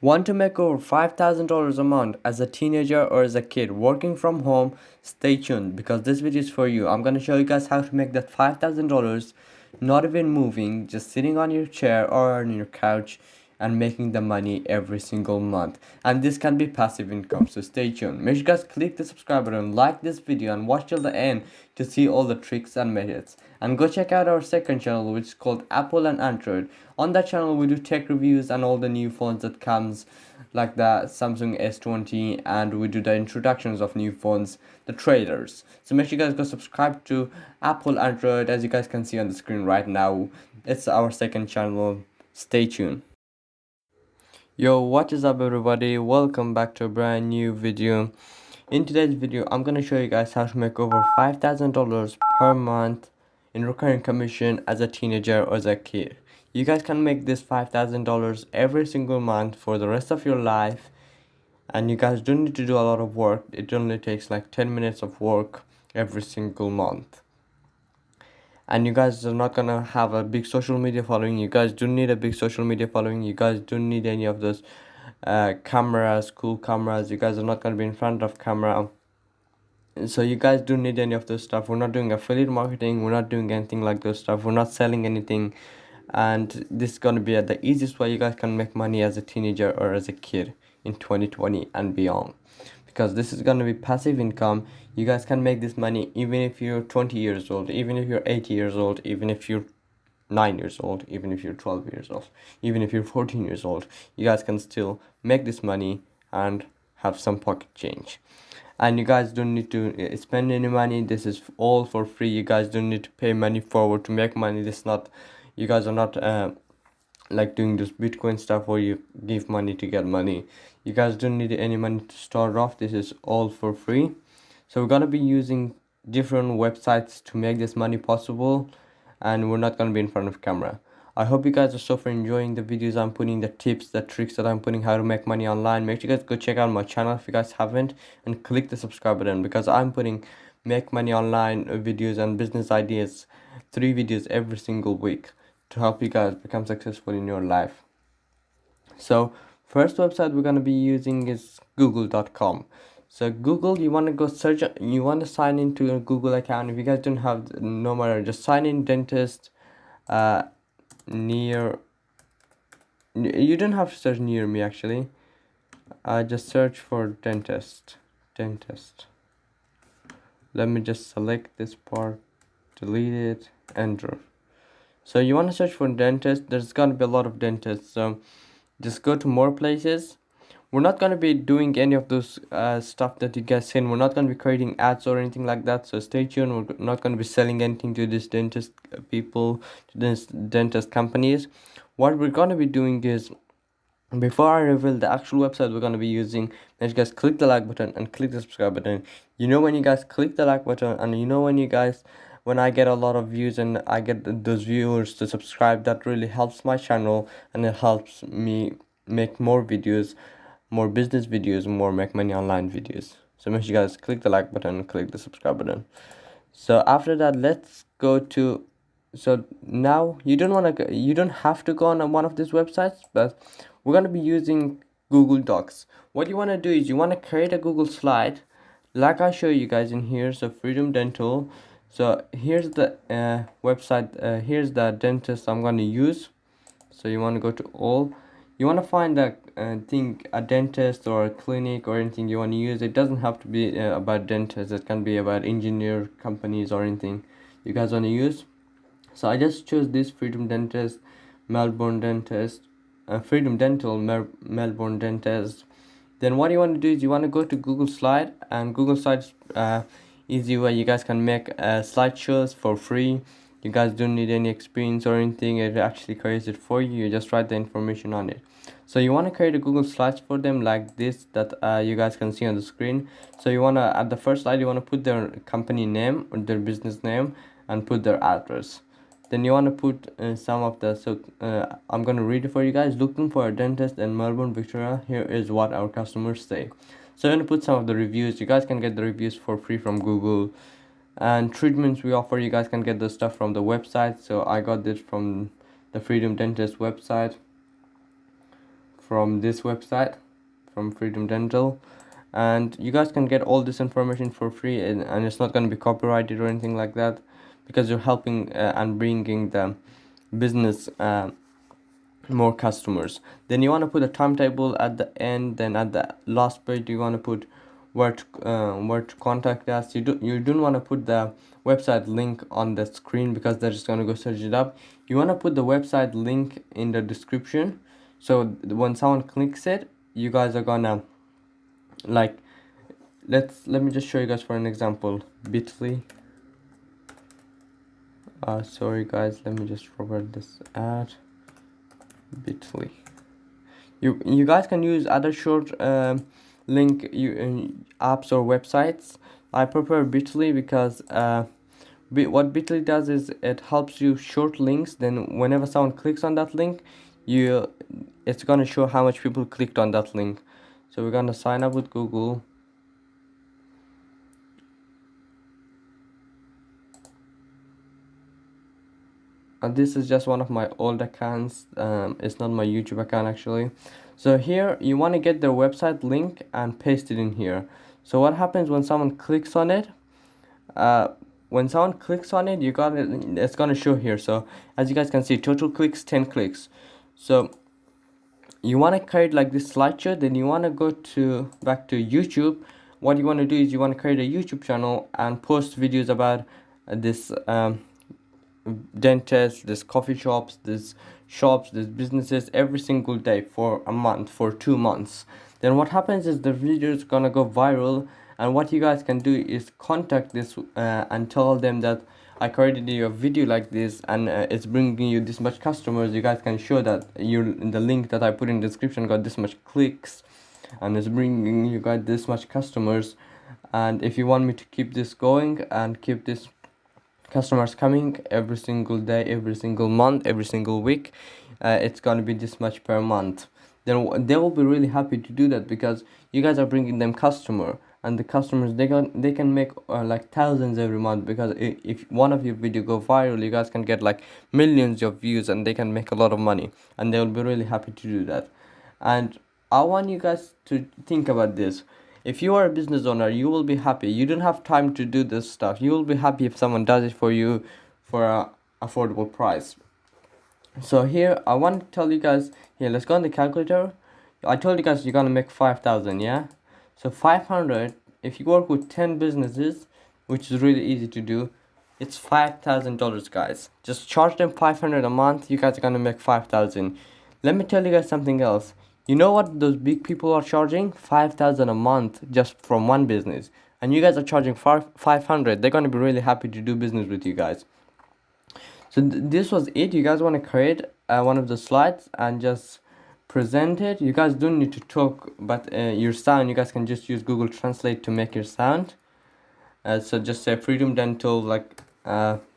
Want to make over $5,000 a month as a teenager or as a kid working from home? Stay tuned because this video is for you. I'm going to show you guys how to make that $5,000 not even moving, just sitting on your chair or on your couch and making the money every single month. And this can be passive income, so stay tuned. Make sure you guys click the subscribe button, like this video, and watch till the end to see all the tricks and methods. And go check out our second channel, which is called Apple and Android. On that channel we do tech reviews and all the new phones that comes, like the Samsung S20, and we do the introductions of new phones, the trailers. So make sure you guys go subscribe to Apple Android. As you guys can see on the screen right now, it's our second channel. Stay tuned. Yo, what is up everybody, welcome back to a brand new video. In today's video I'm gonna show you guys how to make over $5,000 per month in recurring commission as a teenager or as a kid. You guys can make this $5,000 every single month for the rest of your life, and you guys don't need to do a lot of work. It only takes like 10 minutes of work every single month. And you guys are not gonna have a big social media following. You guys don't need a big social media following. You guys don't need any of those cameras, cool cameras. You guys are not gonna be in front of camera, so you guys don't need any of those stuff. We're not doing affiliate marketing, we're not doing anything like those stuff, we're not selling anything. And this is gonna be the easiest way you guys can make money as a teenager or as a kid in 2020 and beyond, because this is going to be passive income. You guys can make this money even if you're 20 years old, even if you're 80 years old, even if you're 9 years old, even if you're 12 years old, even if you're 14 years old. You guys can still make this money and have some pocket change. And you guys don't need to spend any money. This is all for free. You guys don't need to pay money forward to make money. This is not, you guys are not like doing this Bitcoin stuff where you give money to get money. You guys don't need any money to start off. This is all for free. So we're gonna be using different websites to make this money possible, and we're not gonna be in front of camera. I hope you guys are so far enjoying the videos I'm putting, the tips, the tricks that I'm putting, how to make money online. Make sure you guys go check out my channel if you guys haven't, and click the subscribe button, because I'm putting make money online videos and business ideas, 3 videos every single week, to help you guys become successful in your life. So first website we're going to be using is google.com. So Google, you want to go search, you want to sign into a Google account. If you guys don't have, no matter, just sign in dentist near, you don't have to search near me actually. Just search for dentist. Let me just select this part, delete it, enter. So you want to search for dentist. There's going to be a lot of dentists, so just go to more places. We're not going to be doing any of those stuff that you guys seen. We're not going to be creating ads or anything like that, so stay tuned. We're not going to be selling anything to these dentist people, to these dentist companies. What we're going to be doing is, before I reveal the actual website we're going to be using, make sure you guys click the like button and click the subscribe button. You know, when you guys click the like button, and you know, when I get a lot of views and I get those viewers to subscribe, that really helps my channel, and it helps me make more videos, more business videos, more make money online videos. So make sure you guys click the like button and click the subscribe button. So after that, let's go to, so now you don't have to go on one of these websites, but we're going to be using Google Docs. What you want to do is you want to create a Google slide like I show you guys in here. So Freedom Dental, so here's the website, here's the dentist I'm going to use. So you want to go to all, you want to find a a dentist or a clinic or anything you want to use. It doesn't have to be about dentists, it can be about engineer companies or anything you guys want to use. So I just chose this Freedom Dentist, Melbourne Dentist, Freedom Dental, Melbourne Dentist. Then what you want to do is you want to go to Google Slide, and Google Slides easy way you guys can make slideshows for free. You guys don't need any experience or anything. It actually creates it for you. You just write the information on it. So you want to create a Google Slides for them like this, that you guys can see on the screen. So you want to, at the first slide, you want to put their company name or their business name and put their address. Then you want to put some of the, so I'm going to read it for you guys. Looking for a dentist in Melbourne, Victoria. Here is what our customers say. So I'm going to put some of the reviews. You guys can get the reviews for free from Google. And treatments we offer, you guys can get the stuff from the website. So I got this from the Freedom Dentist website. from this website, from Freedom Dental, and you guys can get all this information for free, and it's not going to be copyrighted or anything like that, because you're helping and bringing the business more customers. Then you want to put a timetable at the end. Then at the last page you want to put where to contact us. You don't want to put the website link on the screen, because they're just going to go search it up. You want to put the website link in the description, so when someone clicks it, you guys are gonna like, let me just show you guys for an example. Bitly, sorry guys, let me just forward this ad. Bitly, you guys can use other short link apps or websites. I prefer Bitly because what Bitly does is it helps you short links. Then whenever someone clicks on that link, it's gonna show how much people clicked on that link. So we're gonna sign up with Google. This is just one of my old accounts. It's not my YouTube account actually. So here you want to get their website link and paste it in here. So what happens when someone clicks on it? It's gonna show here. So as you guys can see, total clicks 10 clicks. So you want to create like this slideshow. Then you want to go back to YouTube. What you want to do is you want to create a YouTube channel and post videos about this dentists, this coffee shops, this businesses every single day for a month, for 2 months. Then what happens is the video is gonna go viral, and what you guys can do is contact this and tell them that I created a video like this, and it's bringing you this much customers. You guys can show that the link that I put in the description got this much clicks, and it's bringing you guys this much customers. And if you want me to keep this going and keep this customers coming every single day, every single month, every single week, it's gonna be this much per month. Then they will be really happy to do that, because you guys are bringing them customer, and the customers, they can make like thousands every month, because if one of your video go viral, you guys can get like millions of views, and they can make a lot of money, and they will be really happy to do that. And I want you guys to think about this. If you are a business owner, you will be happy. You don't have time to do this stuff. You will be happy if someone does it for you for a affordable price. So here I want to tell you guys, here, let's go on the calculator. I told you guys you're gonna make 5,000, yeah? So 500, if you work with 10 businesses, which is really easy to do, it's $5,000, guys. Just charge them 500 a month. You guys are gonna make 5,000. Let me tell you guys something else. You know what those big people are charging? 5,000 a month just from one business. And you guys are charging 500. They're going to be really happy to do business with you guys. So this was it. You guys want to create one of the slides and just present it. You guys don't need to talk, but your sound, you guys can just use Google Translate to make your sound. So just say Freedom Dental,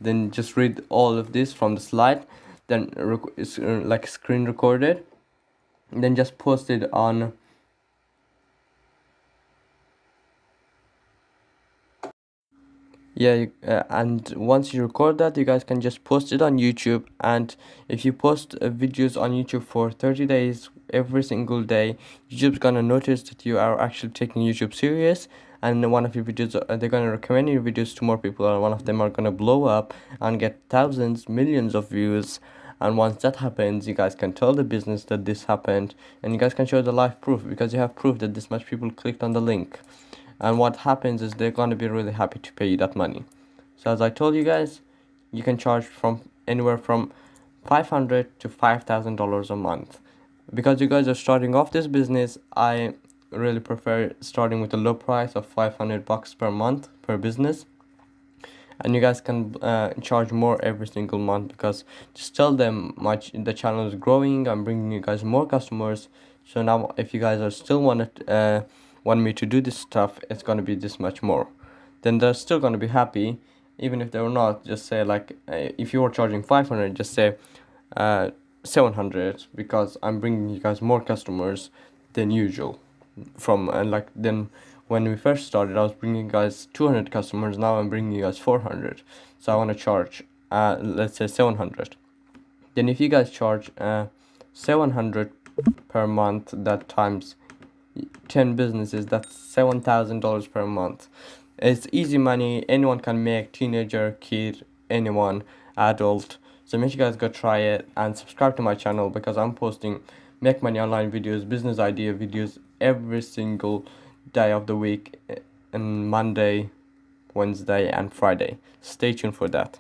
then just read all of this from the slide. Then it's like screen recorded. Then just post it on and once you record that, you guys can just post it on YouTube. And if you post videos on YouTube for 30 days every single day, YouTube's gonna notice that you are actually taking YouTube serious, and one of your videos, they're gonna recommend your videos to more people, and one of them are gonna blow up and get thousands, millions of views. And once that happens, you guys can tell the business that this happened, and you guys can show the live proof, because you have proof that this much people clicked on the link. And what happens is they're going to be really happy to pay you that money. So as I told you guys, you can charge from anywhere from $500 to $5,000 a month. Because you guys are starting off this business, I really prefer starting with a low price of $500 per month per business. And you guys can charge more every single month, because just tell them the channel is growing. I'm bringing you guys more customers. So now if you guys are still want me to do this stuff, it's going to be this much more. Then they're still going to be happy. Even if they're not, just say like, if you were charging 500, just say 700, because I'm bringing you guys more customers than usual. Then when we first started, I was bringing you guys 200 customers. Now I'm bringing you guys 400. So I want to charge, let's say 700. Then if you guys charge 700 per month, that times 10 businesses, that's $7,000 per month. It's easy money, anyone can make, teenager, kid, anyone, adult. So make sure you guys go try it and subscribe to my channel because I'm posting make money online videos, business idea videos every single day of the week, and Monday, Wednesday and Friday. Stay tuned for that.